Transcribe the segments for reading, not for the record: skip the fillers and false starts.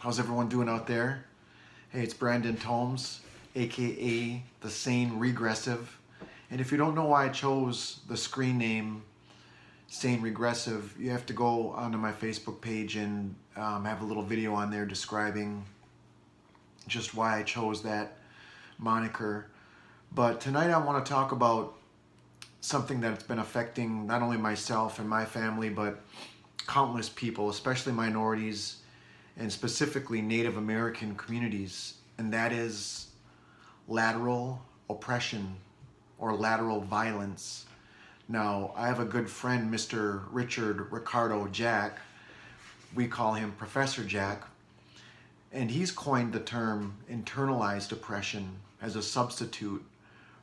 How's everyone doing out there? Hey, it's Brandon Tomes, aka the Sane Regressive. And if you don't know why I chose the screen name Sane Regressive, you have to go onto my Facebook page and have a little video on there describing just why I chose that moniker. But tonight I want to talk about something that's been affecting not only myself and my family, but countless people, especially minorities and specifically Native American communities, and that is lateral oppression or lateral violence. Now, I have a good friend, Mr. Richard Ricardo Jack. We call him Professor Jack, and he's coined the term internalized oppression as a substitute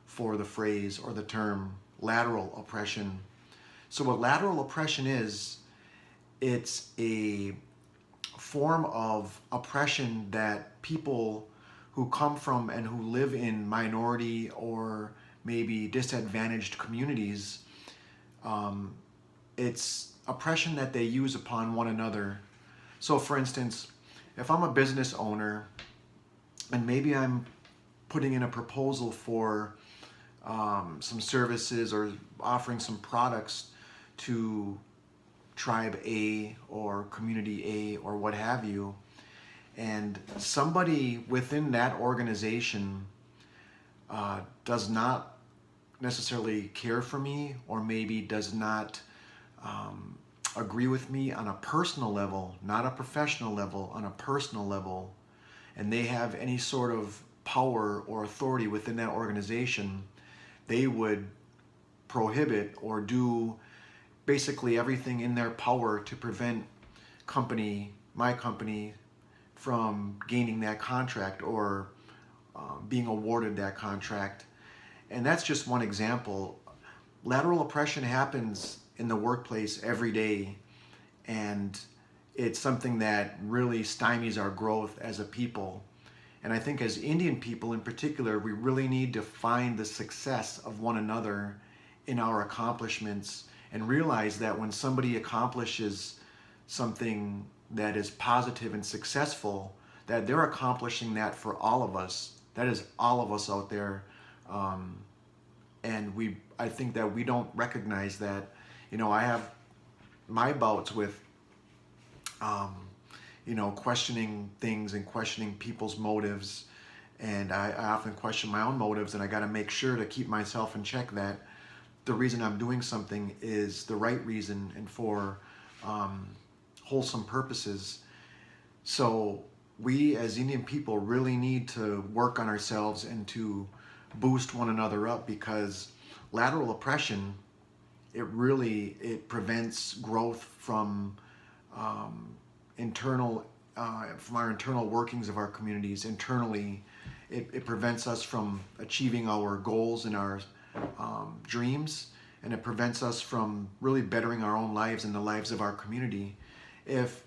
for the phrase or the term lateral oppression. So what lateral oppression is, it's a form of oppression that people who come from and who live in minority or maybe disadvantaged communities, it's oppression that they use upon one another. So for instance, if I'm a business owner and maybe I'm putting in a proposal for some services or offering some products to tribe A or community A or what have you, and somebody within that organization does not necessarily care for me or maybe does not agree with me on a personal level, not a professional level, on a personal level, and they have any sort of power or authority within that organization, they would prohibit or do basically everything in their power to prevent my company, from gaining that contract or being awarded that contract. And that's just one example. Lateral oppression happens in the workplace every day, and it's something that really stymies our growth as a people. And I think as Indian people in particular, we really need to find the success of one another in our accomplishments and realize that when somebody accomplishes something that is positive and successful, that they're accomplishing that for all of us. That is all of us out there. And I think that we don't recognize that. I have my bouts with, questioning things and questioning people's motives. And I often question my own motives, and I got to make sure to keep myself in check that the reason I'm doing something is the right reason and for wholesome purposes. So we as Indian people really need to work on ourselves and to boost one another up, because lateral oppression, it prevents growth from our internal workings of our communities. Internally, it prevents us from achieving our goals and our dreams, and it prevents us from really bettering our own lives and the lives of our community. If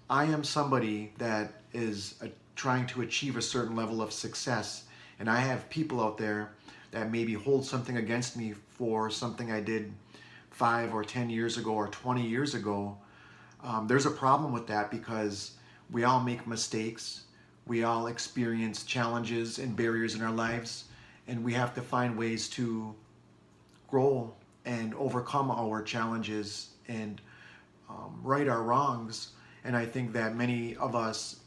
I am somebody that is trying to achieve a certain level of success, and I have people out there that maybe hold something against me for something I did 5 or 10 years ago or 20 years ago, there's a problem with that, because we all make mistakes. We all experience challenges and barriers in our lives, and we have to find ways to grow and overcome our challenges and right our wrongs. And I think that many of us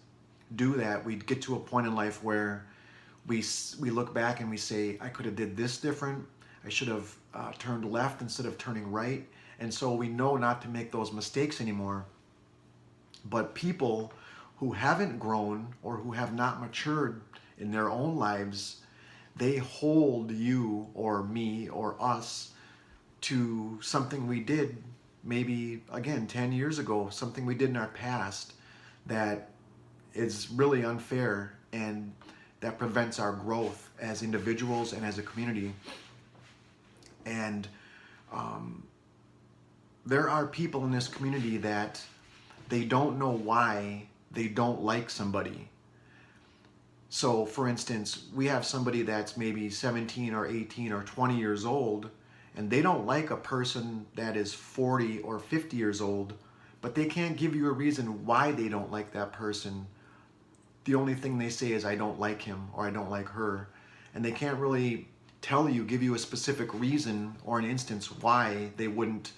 do that. We get to a point in life where we look back and we say, I could have did this different. I should have turned left instead of turning right. And so we know not to make those mistakes anymore. But people who haven't grown or who have not matured in their own lives, they hold you or me or us to something we did maybe, again, 10 years ago, something we did in our past that is really unfair and that prevents our growth as individuals and as a community. And there are people in this community that they don't know why they don't like somebody. So for instance, we have somebody that's maybe 17 or 18 or 20 years old, and they don't like a person that is 40 or 50 years old, but they can't give you a reason why they don't like that person the only thing they say is, I don't like him or I don't like her. And they can't really tell you, give you a specific reason or an instance why they wouldn't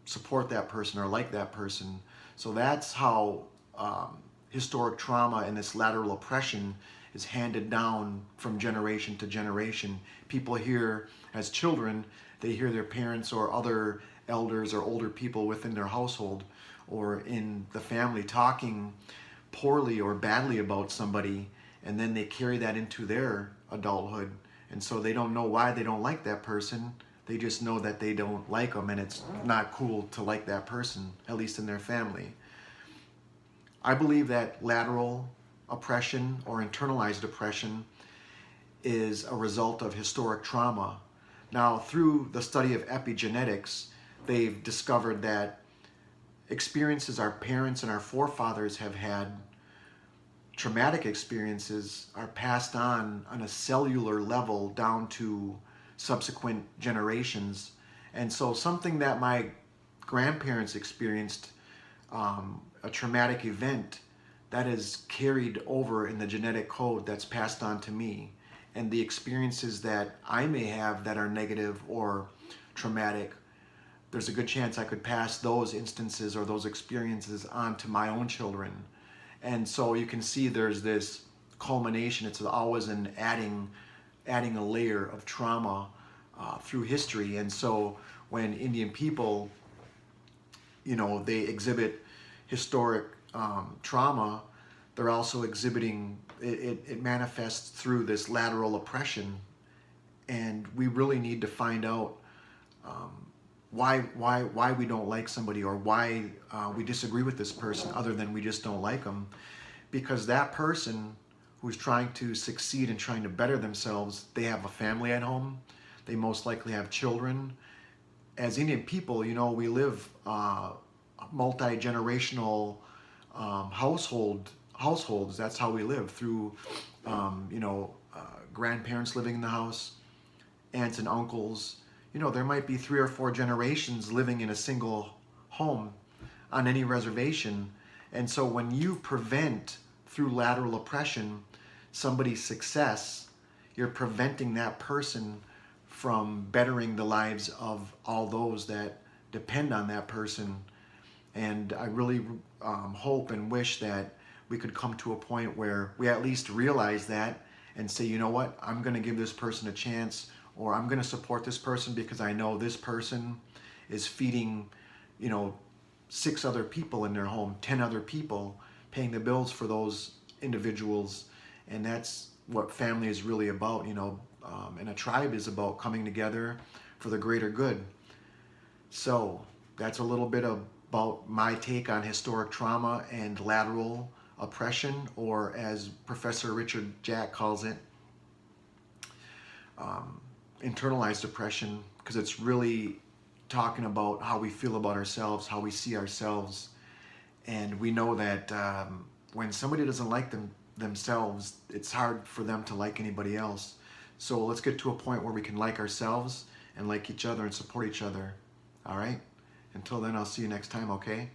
support that person or like that person. So that's how historic trauma and this lateral oppression is handed down from generation to generation. People hear, as children, they hear their parents or other elders or older people within their household or in the family talking poorly or badly about somebody, and then they carry that into their adulthood. And so they don't know why they don't like that person. They just know that they don't like them, and it's not cool to like that person, at least in their family. I believe that lateral oppression or internalized oppression is a result of historic trauma. Now, through the study of epigenetics, they've discovered that experiences our parents and our forefathers have had, traumatic experiences, are passed on a cellular level down to subsequent generations. And so something that my grandparents experienced, a traumatic event, that is carried over in the genetic code that's passed on to me. And the experiences that I may have that are negative or traumatic, there's a good chance I could pass those instances or those experiences on to my own children. And so you can see there's this culmination. It's always an adding a layer of trauma through history. And so when Indian people, they exhibit historic trauma, they're also exhibiting, it manifests through this lateral oppression. And we really need to find out why we don't like somebody, or why we disagree with this person, other than we just don't like them. Because that person who's trying to succeed and trying to better themselves, they have a family at home, they most likely have children. As Indian people, we live multi-generational households. That's how we live, through grandparents living in the house, aunts and uncles. There might be 3 or 4 generations living in a single home on any reservation. And so when you prevent, through lateral oppression, somebody's success, you're preventing that person from bettering the lives of all those that depend on that person. And I really hope and wish that we could come to a point where we at least realize that and say, you know what, I'm going to give this person a chance, or I'm going to support this person because I know this person is feeding, 6 other people in their home, 10 other people, paying the bills for those individuals. And that's what family is really about, and a tribe is about coming together for the greater good. So that's a little bit about my take on historic trauma and lateral oppression, or as Professor Richard Jack calls it, internalized oppression, because it's really talking about how we feel about ourselves, how we see ourselves. And we know that when somebody doesn't like themselves, it's hard for them to like anybody else. So let's get to a point where we can like ourselves and like each other and support each other. All right? Until then, I'll see you next time, okay?